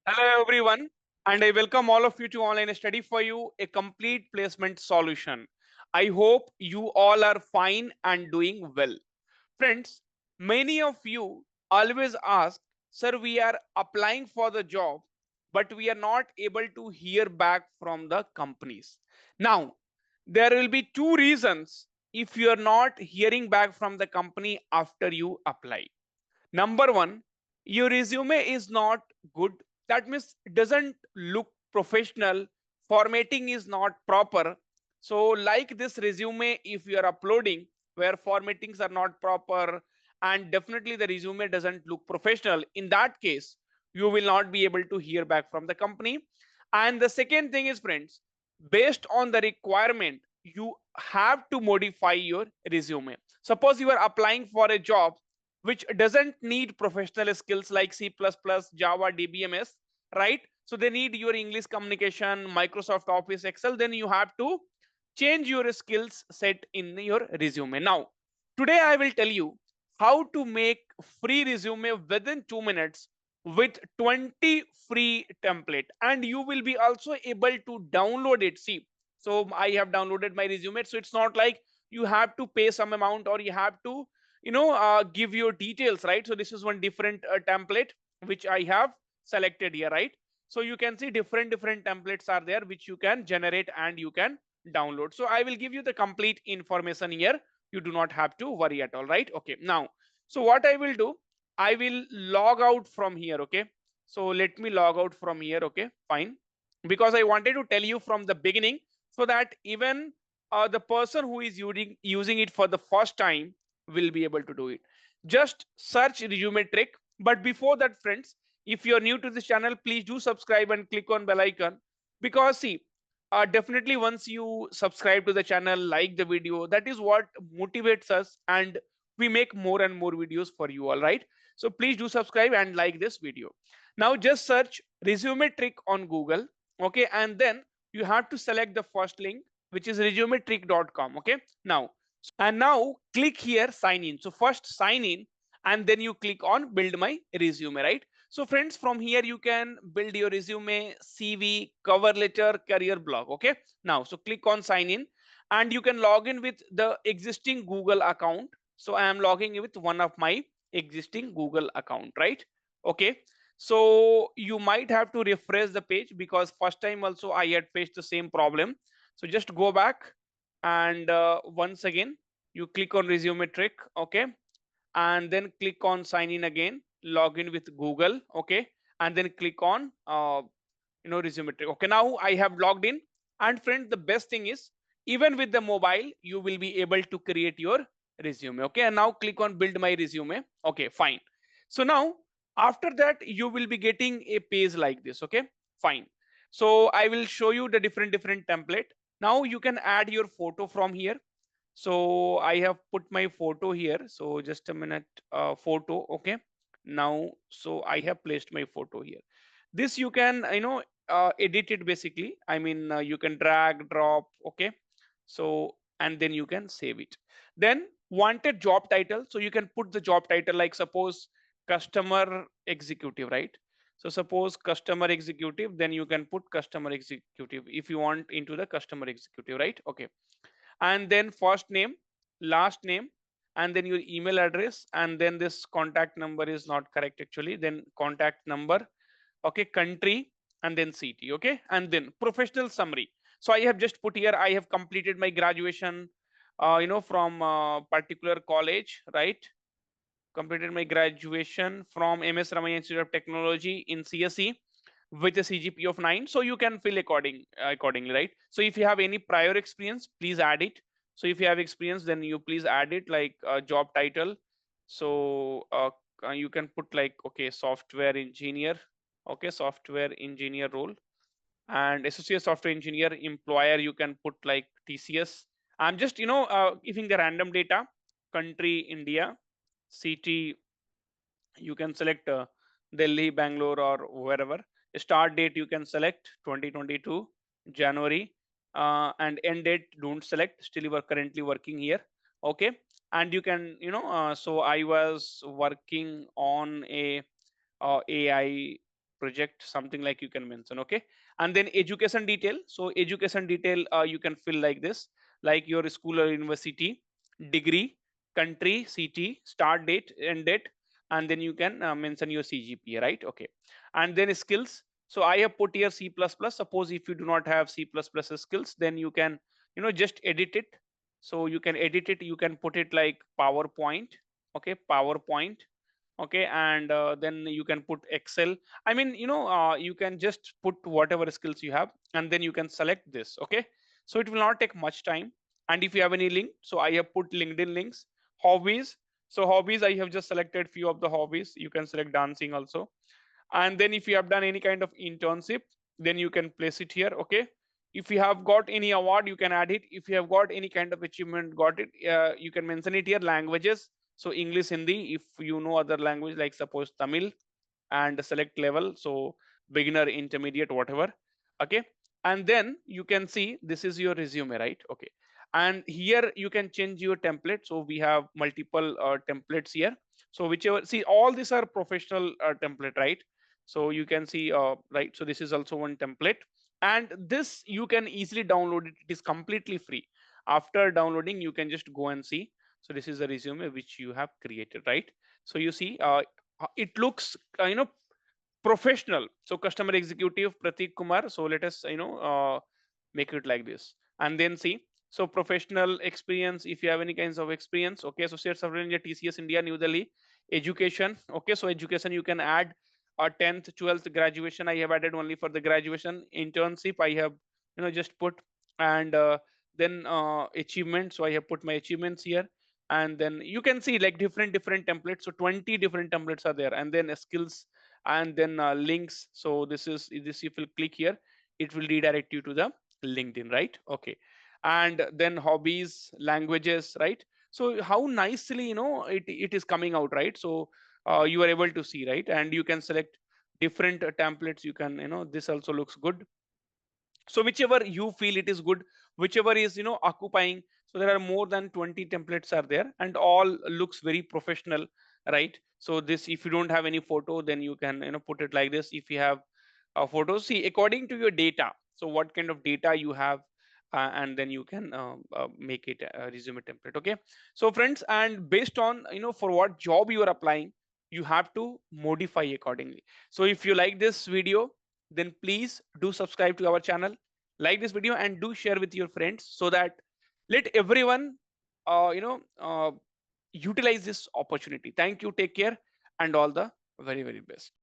Hello everyone, and I welcome all of you to Online Study for You, a complete placement solution. I hope you all are fine and doing well. Friends, many of you always ask, sir, we are applying for the job, but we are not able to hear back from the companies. Now, there will be two reasons if you are not hearing back from the company after you apply. Number one, your resume is not good. That means it doesn't look professional. Formatting is not proper. So, like this resume, if you are uploading where formattings are not proper and definitely the resume doesn't look professional, in that case, you will not be able to hear back from the company. And the second thing is, friends, based on the requirement, you have to modify your resume. Suppose you are applying for a job which doesn't need professional skills like C++, Java, DBMS, right? So they need your English communication, Microsoft Office, Excel. Then you have to change your skills set in your resume. Now, today I will tell you how to make free resume within 2 minutes with 20 free template, and you will be also able to download it. See, so I have downloaded my resume, so it's not like you have to pay some amount or you have to give your details, right? So this is one different template which I have selected here, right? So you can see different templates are there which you can generate and you can download. So I will give you the complete information here. You do not have to worry at all, right? Okay, now, so what I will do, I will log out from here. Okay, so let me log out from here. Okay, fine, because I wanted to tell you from the beginning so that even the person who is using it for the first time will be able to do it. Just search resume trick. But before that, friends, if you're new to this channel, please do subscribe and click on bell icon, because see, definitely once you subscribe to the channel, like the video, that is what motivates us, and we make more and more videos for you, all right? So please do subscribe and like this video. Now just search resume trick on Google. Okay, and then you have to select the first link, which is resumetrick.com. Okay, now, and now click here sign in. So first sign in and then you click on build my resume, right? So friends, from here you can build your resume, CV, cover letter, career blog. Okay, now so click on sign in and you can log in with the existing Google account. So I am logging in with one of my existing Google account, right? Okay, so you might have to refresh the page because first time also I had faced the same problem. So just go back and once again you click on resume trick. Okay, and then click on sign in again, log in with Google. Okay, and then click on resume trick. Okay, now I have logged in. And friend, the best thing is, even with the mobile you will be able to create your resume. Okay, and now click on build my resume. Okay, fine. So now after that you will be getting a page like this. Okay, fine. So I will show you the different template. Now you can add your photo from here. So I have put my photo here. So just a minute, photo. Okay, now so I have placed my photo here. This you can edit it basically. I mean, you can drag, drop. Okay, so and then you can save it. Then wanted job title, so you can put the job title, like suppose customer executive, right? So suppose customer executive, then you can put customer executive if you want into the customer executive, right? Okay, and then first name, last name, and then your email address, and then this contact number is not correct actually, then contact number. Okay, country, and then city. Okay, and then professional summary. So I have just put here I have completed my graduation from particular college, right? Completed my graduation from MS Ramaiah Institute of Technology in CSE with a CGP of 9. So you can fill accordingly, right? So if you have any prior experience, please add it. So if you have experience, then you please add it, like job title. So you can put like, okay, software engineer. Okay, software engineer role, and associate software engineer. Employer you can put like TCS. I'm just giving the random data. Country India, city you can select Delhi, Bangalore, or wherever. Start date you can select 2022 January, and end date don't select. Still you are currently working here. Okay, and you can so I was working on a AI project, something like you can mention. Okay. And then education detail. So education detail, you can fill like this, like your school or university, degree, country, city, start date, end date, and then you can mention your CGPA, right? Okay. And then skills. So I have put here C++. Suppose if you do not have C++ skills, then you can, just edit it. So you can edit it, you can put it like PowerPoint. Okay, PowerPoint. Okay, and then you can put Excel. I mean, you can just put whatever skills you have, and then you can select this. Okay, so it will not take much time. And if you have any link, so I have put LinkedIn links. Hobbies. So hobbies, I have just selected few of the hobbies. You can select dancing also. And then if you have done any kind of internship, then you can place it here. Okay, if you have got any award, you can add it. If you have got any kind of achievement, got it, you can mention it here. Languages, so English, Hindi. If you know other language, like suppose Tamil, and select level, so beginner, intermediate, whatever. Okay, and then you can see this is your resume, right? Okay, and here you can change your template. So we have multiple templates here. So whichever, see, all these are professional template, right? So you can see, right, so this is also one template, and this you can easily download it. It is completely free. After downloading, you can just go and see. So this is a resume which you have created, right? So you see, it looks, professional. So customer executive Pratik Kumar. So let us, make it like this, and then see. So professional experience, if you have any kinds of experience. Okay, associate software engineer, TCS India, New Delhi. Education. Okay, so education you can add a 10th, 12th graduation. I have added only for the graduation. Internship I have, just put. And then achievement. So I have put my achievements here. And then you can see like different templates. So 20 different templates are there. And then skills, and then links. So this is this, if you click here, it will redirect you to the LinkedIn, right? Okay, and then hobbies, languages, right? So how nicely, it is coming out, right? So you are able to see, right? And you can select different templates. You can, this also looks good. So whichever you feel it is good, whichever is, occupying. So there are more than 20 templates are there, and all looks very professional, right? So this, if you don't have any photo, then you can, put it like this. If you have a photo, see, according to your data, so what kind of data you have, and then you can make it a resume template. Okay, so friends, and based on, for what job you are applying, you have to modify accordingly. So if you like this video, then please do subscribe to our channel, like this video, and do share with your friends, so that let everyone utilize this opportunity. Thank you, take care, and all the very best.